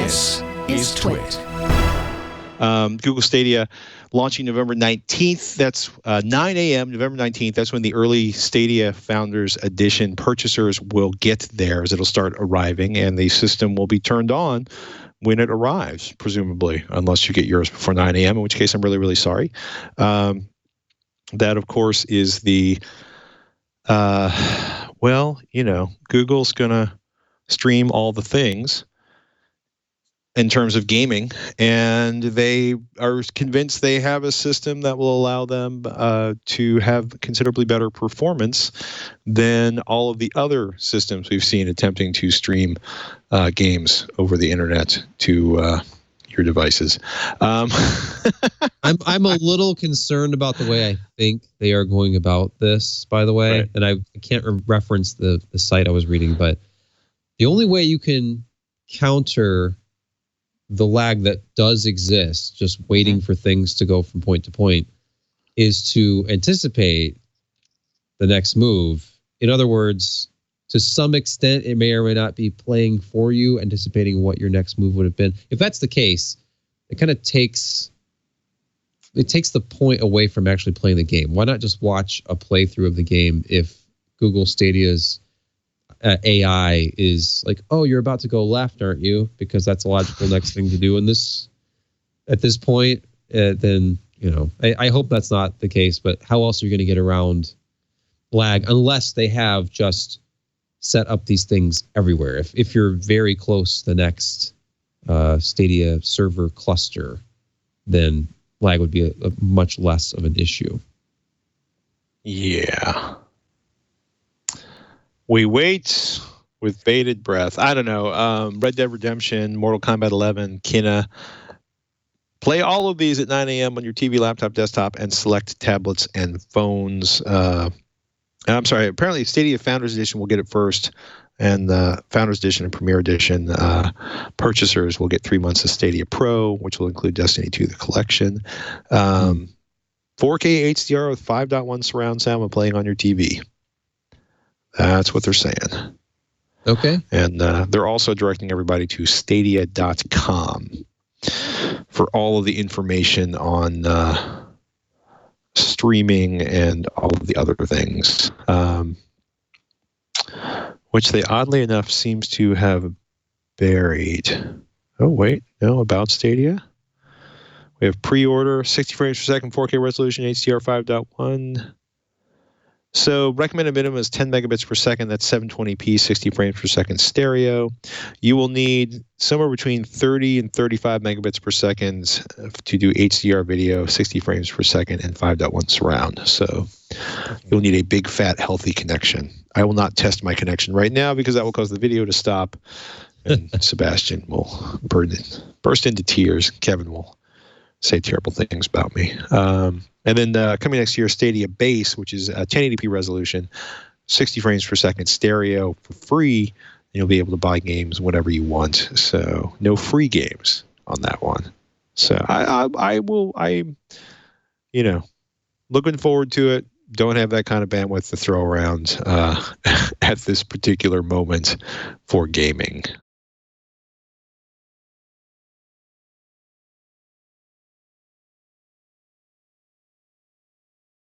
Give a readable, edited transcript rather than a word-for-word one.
This is Twit. Google Stadia launching November 19th. That's 9 a.m. November 19th. That's when the early Stadia Founders Edition purchasers will get theirs. It'll start arriving, and the system will be turned on when it arrives, presumably, unless you get yours before 9 a.m., in which case I'm really, really sorry. That, of course, is the, Google's going to stream all the things in terms of gaming, and they are convinced they have a system that will allow them to have considerably better performance than all of the other systems we've seen attempting to stream games over the internet to your devices. I'm a little concerned about the way I think they are going about this, by the way. Right. And I can't reference the site I was reading, but the only way you can counter the lag that does exist, just waiting for things to go from point to point, is to anticipate the next move. In other words, to some extent, it may or may not be playing for you, anticipating what your next move would have been. If that's the case, it kind of takes the point away from actually playing the game. Why not just watch a playthrough of the game if Google Stadia's AI is like, oh, you're about to go left, aren't you? Because that's a logical next thing to do at this point. Then, I hope that's not the case, but how else are you going to get around lag unless they have just set up these things everywhere? If you're very close to the next Stadia server cluster, then lag would be a much less of an issue. Yeah. We wait with bated breath. I don't know. Red Dead Redemption, Mortal Kombat 11, Kina. Play all of these at 9 a.m. on your TV, laptop, desktop, and select tablets and phones. I'm sorry. Apparently, Stadia Founders Edition will get it first, and the Founders Edition and Premier Edition purchasers will get 3 months of Stadia Pro, which will include Destiny 2, the collection. 4K HDR with 5.1 surround sound when playing on your TV. That's what they're saying. Okay. And they're also directing everybody to stadia.com for all of the information on streaming and all of the other things, which they oddly enough seems to have buried. Oh, wait. No, about Stadia. We have pre-order, 60 frames per second, 4K resolution, HDR 5.1. So recommended minimum is 10 megabits per second. That's 720p, 60 frames per second stereo. You will need somewhere between 30 and 35 megabits per second to do HDR video, 60 frames per second, and 5.1 surround. So you'll need a big, fat, healthy connection. I will not test my connection right now because that will cause the video to stop, and Sebastian will burst into tears. Kevin will say terrible things about me. And then coming next year, Stadia Base, which is a 1080p resolution, 60 frames per second stereo for free, and you'll be able to buy games whenever you want. So no free games on that one. So I'm looking forward to it. Don't have that kind of bandwidth to throw around at this particular moment for gaming.